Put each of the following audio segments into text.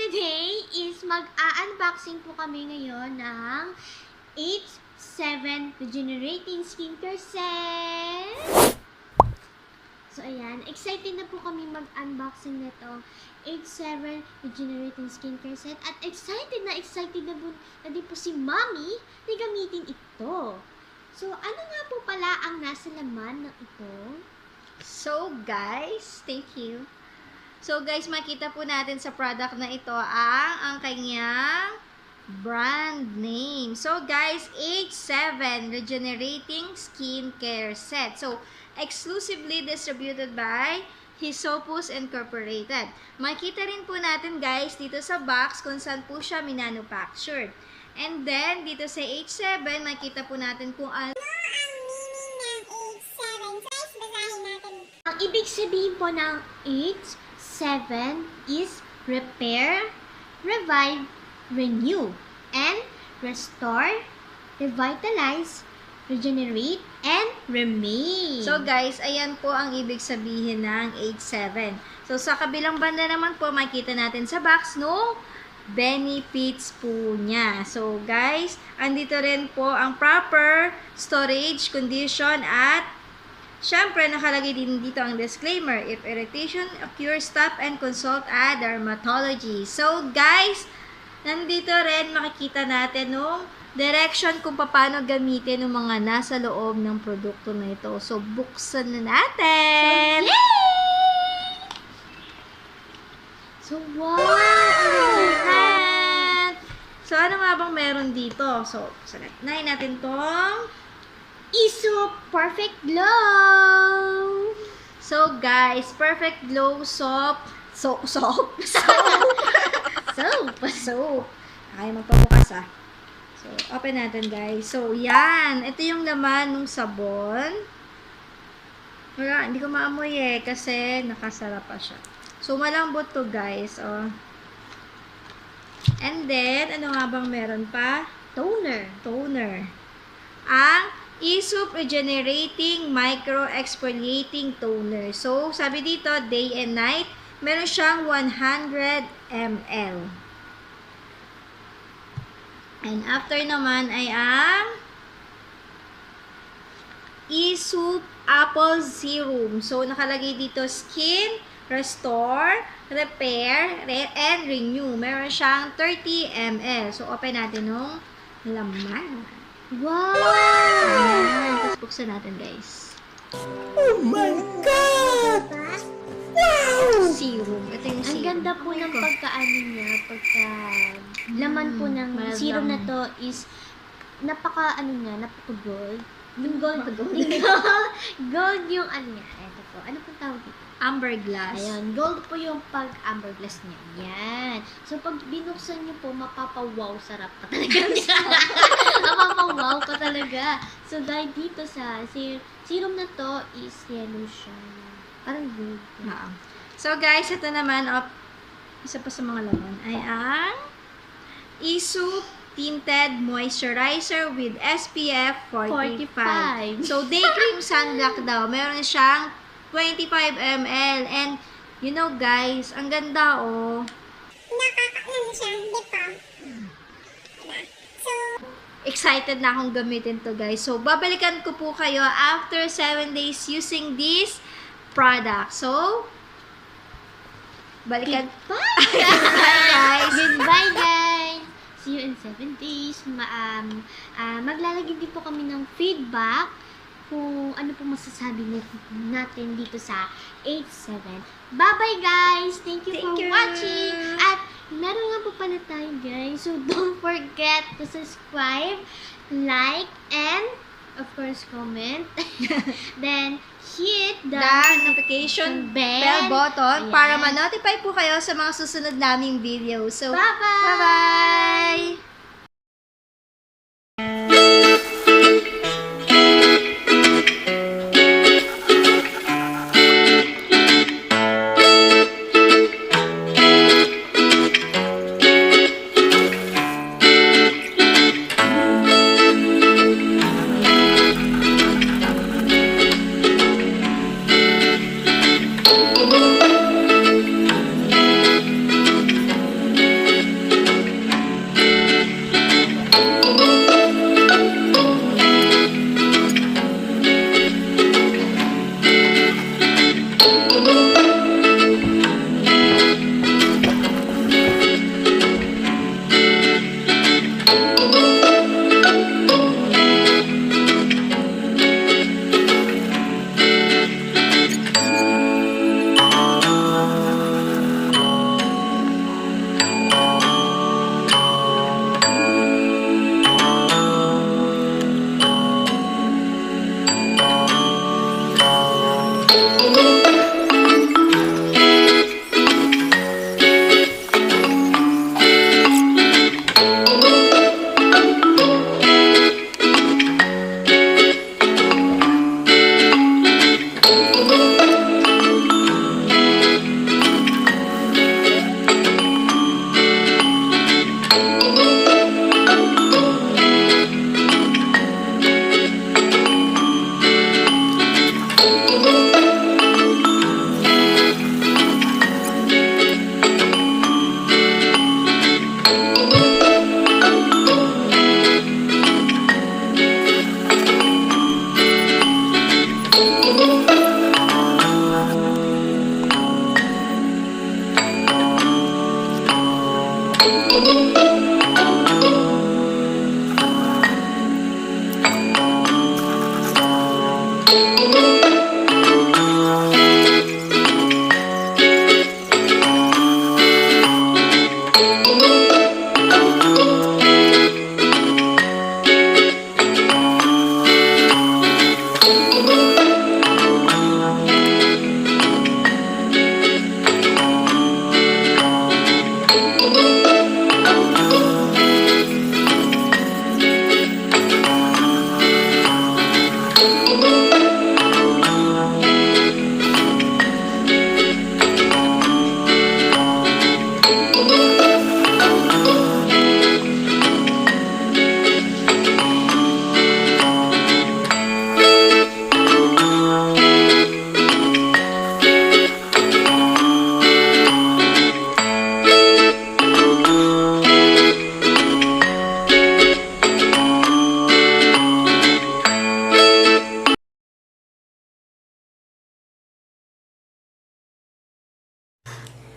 today is mag-unboxing po kami ngayon ng H7 Regenerating Skincare Set. So, ayan. Excited na po kami mag-unboxing nito. H7 Regenerating Skincare Set. At excited na din po si Mommy na gamitin ito. So, ano nga po pala ang nasa laman ng ito? So guys, thank you. So guys, makita po natin sa product na ito ang kanyang brand name. So guys, H7 Regenerating Skincare Set. So, exclusively distributed by Hyssop Incorporated. Makita rin po natin guys dito sa box kung saan po siya minanufactured. And then, dito sa H7, makita po natin kung ano ang ibig sabihin po ng H7 is repair, revive, renew, and restore, revitalize, regenerate, and remain. So guys, ayan po ang ibig sabihin ng H7. So sa kabilang banda naman po, makita natin sa box no benefits po niya. So guys, andito rin po ang proper storage condition at syempre, nakalagay din dito ang disclaimer. If irritation occurs, stop and consult a dermatology. So, guys, nandito rin makikita natin yung direction kung paano gamitin ng mga nasa loob ng produkto na ito. So, buksan na natin! So, yay! So, wow! So, ano nga bang meron dito? So, nahin natin tong Hyssop Perfect Glow! So, guys, Perfect Glow Soap. Soap. Soap! Ay, magpabukas ah. So, open natin guys. So, yan. Ito yung laman ng sabon. Wala, hindi ko maamoy kasi nakasara pa siya. So, malambot to guys. Oh. And then, ano nga bang meron pa? Toner. Ang Hyssop Regenerating Micro Exfoliating Toner. So, sabi dito, day and night, meron siyang 100 ml. And after naman ay ang Hyssop Apple Serum. So, nakalagay dito, skin, restore, repair, and renew. Meron siyang 30 ml. So, open natin yung laman. Wow! Ayan. Tapos buksan natin, guys. Oh my God! Wow! Serum. Ito yung Ang serum. ganda po ng pagkaano niya, laman po ng malamang. serum na to is napaka gold. Gold yung ano niya. Ito po. Ano pong tawag dito? Amber glass. Ayan, gold po yung pag-amber glass niya. Yan. So, pag binuksan niyo po, mapapawaw, sarap pa talaga siya. Mapapawaw pa talaga. So, dahil dito sa serum na to is yellow siya. Parang gold. So, guys, ito naman, isa pa sa mga laman, ay ang Hyssop Tinted Moisturizer with SPF 45. So, day cream sunblock daw. Meron siyang 25 ml. And, you know, guys, ang ganda, oh. Nakakaano siya, di ba? So, Excited na akong gamitin to, guys. So, babalikan ko po kayo after 7 days using this product. So, balikan. Bye, guys. Goodbye, guys. See you in 7 days. Maglalagay din po kami ng feedback kung ano po masasabi natin dito sa H7. Bye-bye, guys! Thank you for watching! At meron nga po pala tayo, guys. So, don't forget to subscribe, like, and, of course, comment. Then, hit the notification bell bell button Ayan. para ma-notify po kayo sa mga susunod naming video. So, Bye-bye! bye-bye!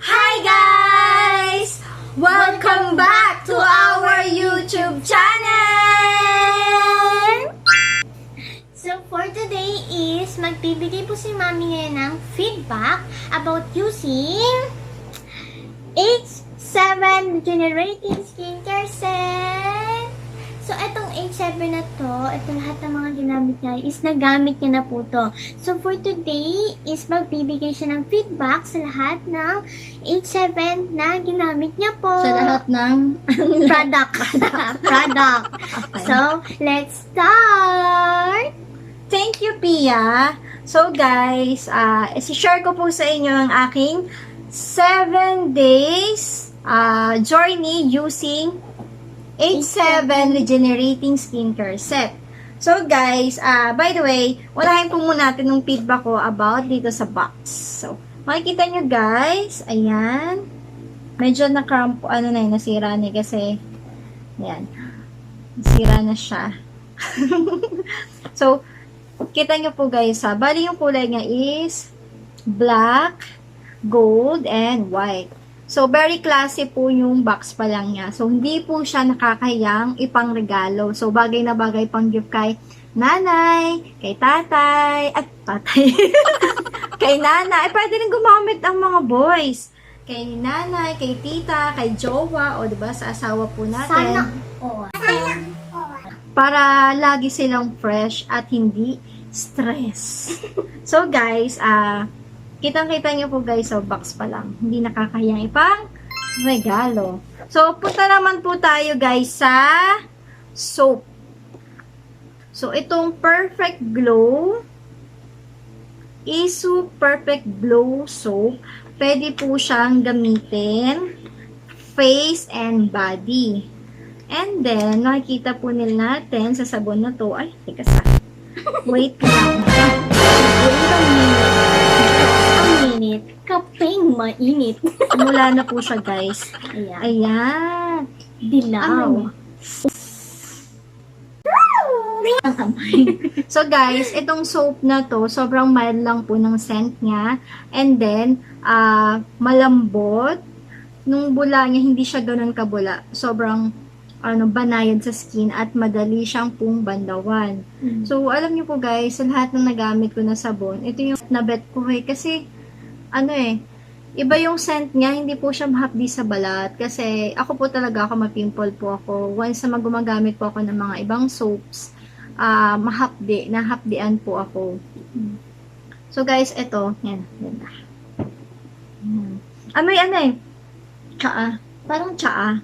Hi guys! Welcome back to our YouTube channel! So, for today is magbibigay po si Mami ngayon ng feedback about using H7 Regenerating Skincare Set. So, itong H7 na to, ito lahat ng mga ginamit niya is nagamit niya na po to. So, for today is magbibigay siya ng feedback sa lahat ng H7 na ginamit niya po. Sa lahat ng Product. Product. Okay. So, let's start! Thank you, Pia. So guys, isi-share ko po sa inyo ang aking 7 days journey using H7 Regenerating Skincare Set. So guys, by the way, unahin po muna natin yung feedback ko about dito sa box. So, makikita nyo guys, ayan. Medyo na-cramp, nasira na kasi, ayan, nasira na siya. So, kita nyo po guys ha, bali yung kulay niya is black, gold, and white. So, very classy po yung box pa lang niya. So, hindi po siya nakakayang ipang regalo. So, bagay na bagay pang gift kay nanay, kay tatay, at tatay, kay nanay. Pwede rin gumamit ang mga boys. Kay nanay, kay tita, kay jowa, o diba, sa asawa po natin. Sana all. Para lagi silang fresh at hindi stress. So guys, kitang-kita nyo po guys, so box pa lang. Hindi nakakayang ipang regalo. So, punta naman po tayo guys sa soap. So, itong Perfect Glow Hyssop Perfect Glow Soap. Pwede po siyang gamitin face and body. And then, nakikita po nila natin sa sabon na to. Ay, teka sa. Wait lang. Ang init. Kapeng mainit. Mula na po siya, guys. Ayan. Ayan. Dilaw. Ang kamay. So, guys, itong soap na to, sobrang mild lang po ng scent niya. And then, malambot. Nung bula niya, hindi siya ganun kabula. Sobrang banayad sa skin at madali siyang pong bandawan. So, alam niyo po guys, sa lahat ng nagamit ko na sabon, ito yung nabet ko kasi, iba yung scent niya, hindi po siya mahapdi sa balat. Kasi, ako po talaga, mapimple po ako. Once na gumagamit po ako ng mga ibang soaps, nahapdian po ako. So, guys, ito, yan, ganda. May tsaa. Parang tsaa.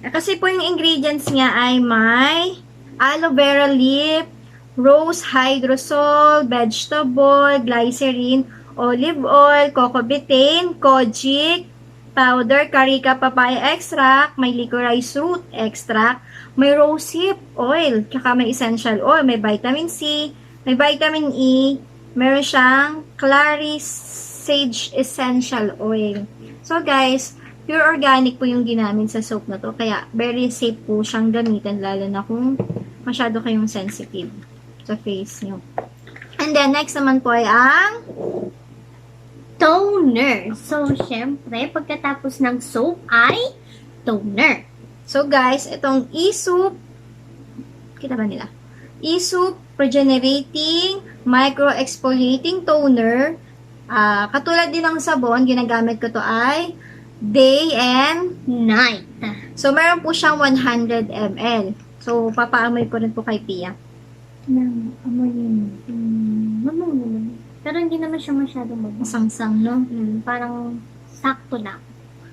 Kasi po yung ingredients niya ay may aloe vera leaf, rose hydrosol, vegetable, glycerin, olive oil, coco betaine, kojic, powder, carica papaya extract, may liquorized root extract, may rosehip oil, tsaka may essential oil, may vitamin C, may vitamin E, meron siyang clary sage essential oil. So guys, pure organic po yung ginamit sa soap na to. Kaya, very safe po siyang gamitin, lalo na kung masyado kayong sensitive sa face nyo. And then, next naman po ay ang Toner. So, syempre, pagkatapos ng soap ay toner. So, guys, itong Hyssop, kita ba nila? Hyssop Regenerating Micro-Exfoliating Toner. Katulad din ng sabon, ginagamit ko to ay day and Night. so, meron po siyang 100 ml. So, papaamoy ko rin po kay Pia. Nang amoy yun. Mabango naman. Pero hindi naman siya masyadong mabango. Masangsang, no? Parang sakto lang.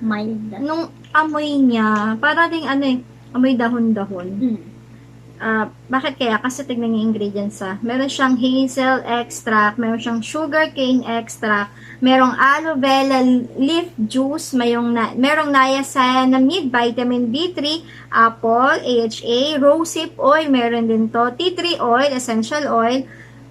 Mild. Nung amoy niya, para ding amoy dahon-dahon. Bakit kaya? Kasi tignan yung ingredients meron siyang hazel extract, meron siyang sugar cane extract, merong aloe vera leaf juice, merong niacinamide, vitamin B3, apple, AHA, rosehip oil, meron din to, tea tree oil, essential oil,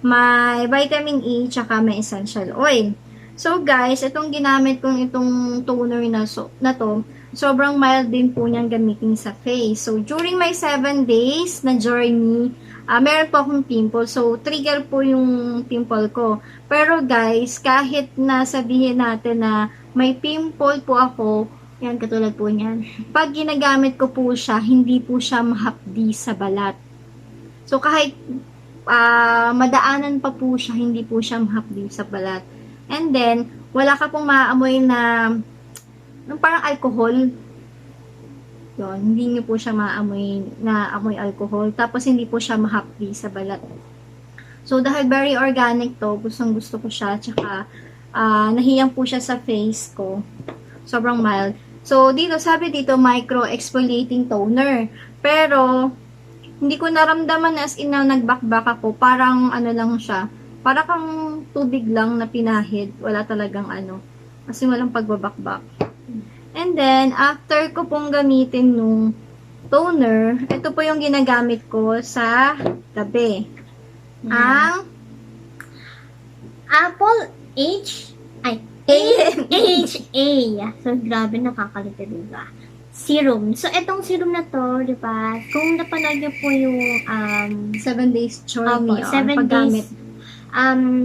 may vitamin E, tsaka may essential oil. So guys, itong ginamit kong itong toner na to, sobrang mild din po niyang gamitin sa face. So, during my 7 days na journey, meron po akong pimple. So, trigger po yung pimple ko. Pero guys, kahit na sabihin natin na may pimple po ako, yan, katulad po niyan. Pag ginagamit ko po siya, hindi po siya mahapdi sa balat. So, kahit madaanan pa po siya, hindi po siya mahapdi sa balat. And then, wala ka pong maamoy na parang alcohol. Yun, hindi niyo po siya maamoy na amoy alcohol. Tapos, hindi po siya mahapdi sa balat. So, dahil very organic to, gustong gusto ko siya. Tsaka, nahiyang po siya sa face ko. Sobrang mild. So, dito, sabi dito, micro-exfoliating toner. Pero, hindi ko naramdaman as in na nagbakbak ako. Parang, lang siya. Parang kang tubig lang na pinahid. Wala talagang Kasi walang pagbabakbak. And then, after ko pong gamitin nung toner, ito po yung ginagamit ko sa gabi. Ang Apple AHA. So, grabe, nakakalito, diba? Serum. So, itong serum na to, diba? Kung napanood niyo po yung 7 days journey 7 paggamit. days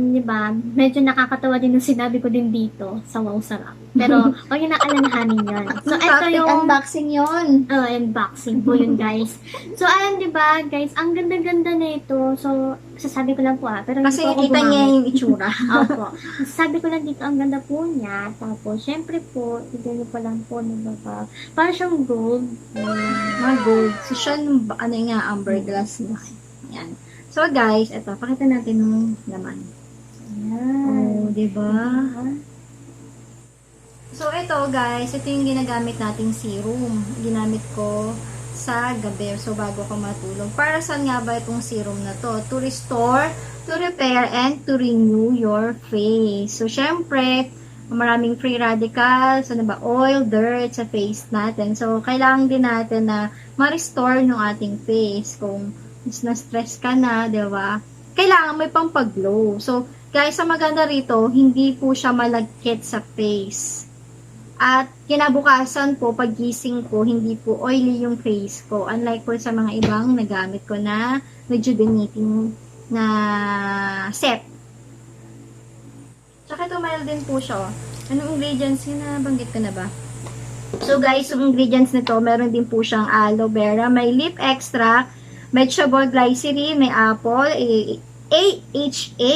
diba, medyo nakakatawa din yung sinabi ko din dito sa Wow Sarap. Pero, huwag yung naalalahanin yun. So, ito yung unboxing yun. Unboxing po yun, guys. So, ayan, diba, guys, ang ganda-ganda na ito. So, sasabi ko lang po pero kasi hindi po ako nakita niya gumamit. yung itsura. Opo. Sabi ko lang dito, ang ganda po niya. Tapos, syempre po, tignan niyo pa lang po, diba, parang siyang gold. Mga gold. So, siya yung, amber glass na. Yan. So, guys, ito, pakita natin yung laman. Ayan. Oh, diba? So, ito, guys, ito yung ginagamit nating serum. Ginamit ko sa gabi. So, bago ako matulog. Para saan nga ba itong serum na to? To restore, to repair, and to renew your face. So, syempre, maraming free radicals, oil, dirt sa face natin. So, kailangan din natin na ma-restore ng ating face. Kung mas na-stress ka na, diba? Kailangan may pampag-glow. So, guys, ang maganda rito, hindi po siya malagkit sa face. At, kinabukasan po, paggising ko, hindi po oily yung face ko. Unlike po sa mga ibang nagamit ko na rejuvenating na set. Tsaka ito, mild din po siya. Anong ingredients? Yun na, banggit ko na ba? So, guys, yung ingredients nito, meron din po siyang aloe vera, may leaf extract, vegetable glycerin, may apple, AHA.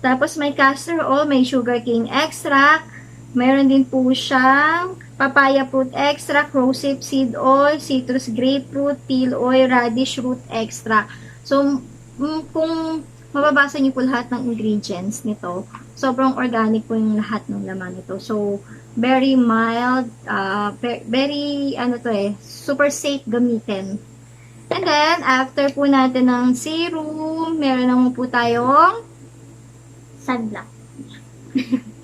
Tapos may castor oil, may sugar cane extract. Mayroon din po siyang papaya fruit extract, rosehip seed oil, citrus grapefruit, peel oil, radish root extract. So, kung mababasa niyo po lahat ng ingredients nito, sobrang organic po yung lahat ng laman nito. So, Very mild, very, super safe gamitin. And then, after po natin ng serum, meron naman po tayong Sunblock.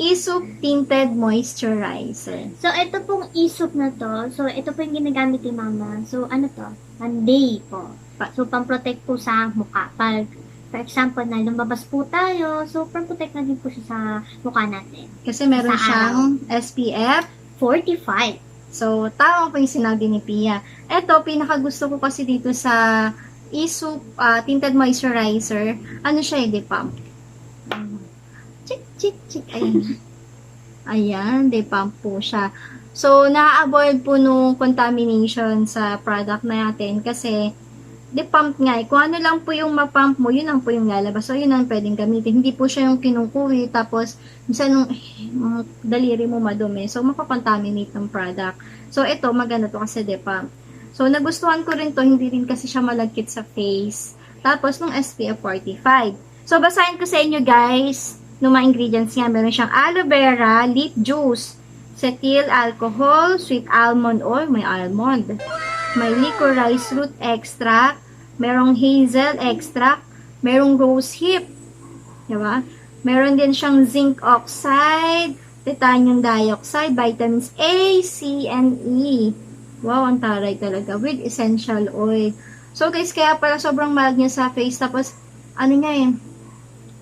Hyssop Tinted Moisturizer. So, ito pong isop na to. So, ito po yung ginagamit ni Mama. So, ano to? Panday po. So, pang-protect po sa mukha. Pag, for example, na lumabas po tayo, so, pang-protect na din po siya sa mukha natin. Kasi meron Sa siyang SPF. 45. So, tama po yung sinabi ni Pia. Ito, pinakagusto ko kasi dito sa Hyssop Tinted Moisturizer. Ano siya, de pump? Chik. Ayan. Ayan, de pump po siya. So, na-avoid po nung contamination sa product natin kasi de pump nga. Kung ano lang po yung ma-pump mo, yun lang po yung lalabas. So, yun ang pwedeng gamitin. Hindi po siya yung kinukuwi. Tapos, minsan nung daliri mo madumi. So, makakontaminate ng product. So, ito, maganda to kasi de pump. So, nagustuhan ko rin to. Hindi rin kasi siya malagkit sa face. Tapos, nung SPF 45. So, basahin ko sa inyo, guys. Nung mga ingredients niya, meron siyang aloe vera, leaf juice, cetyl alcohol, sweet almond oil, may almond. May licorice root extract, merong hazel extract, merong rose hip. Diba? Meron din siyang zinc oxide, titanium dioxide, vitamins A, C, and E. Wow, ang taray talaga. With essential oil. So guys, kaya pala sobrang mild niya sa face. Tapos, ano niya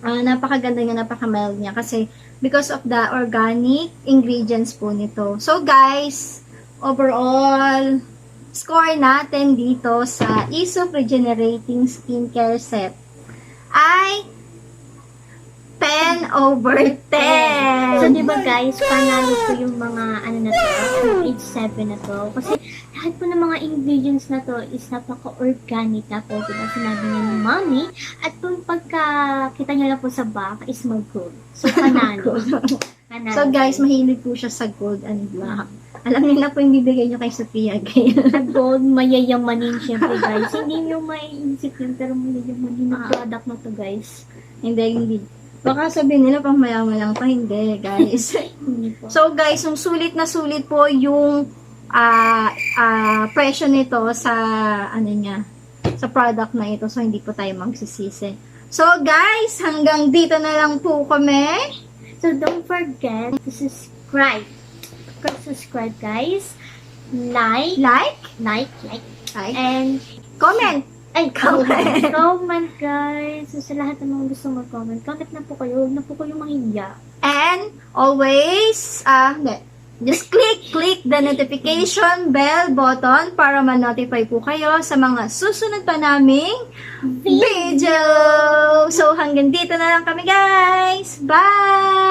napakaganda niya, napaka-mild niya. Kasi, because of the organic ingredients po nito. So guys, overall, score natin dito sa Hyssop Regenerating Skincare Set ay 10/10. So, di ba guys, panalo po yung mga, yung age 7 na to. Kasi, lahat po ng mga ingredients na to is napaka-organic na po. Diba, sinabi niya ni Mommy. At kung pagkakita niya lang po sa back, is mag-gold. So, panalo. Panalo. So guys, mahilig po siya sa gold and black. Alam niyo na po yung bibigay niyo kay Sophia. Sa gold, mayayamanin syempre guys. Hindi niyo maiisip yun, pero mayayamanin na product na to guys. Hindi. Baka sabihin nila pang mayaman lang pa. Hindi, guys. Hindi po. So guys, yung sulit na sulit po yung presyo nito sa sa product na ito. So hindi po tayo magsisisi. So guys, hanggang dito na lang po kami. So don't forget to subscribe. Subscribe guys. Like, and Comment. comment guys. So sa lahat ng mga gusto mag-comment, comment na po kayo. Huwag na po kayo mahiya. And always, just click the notification bell button para ma-notify po kayo sa mga susunod pa naming video. So hanggang dito na lang kami guys. Bye!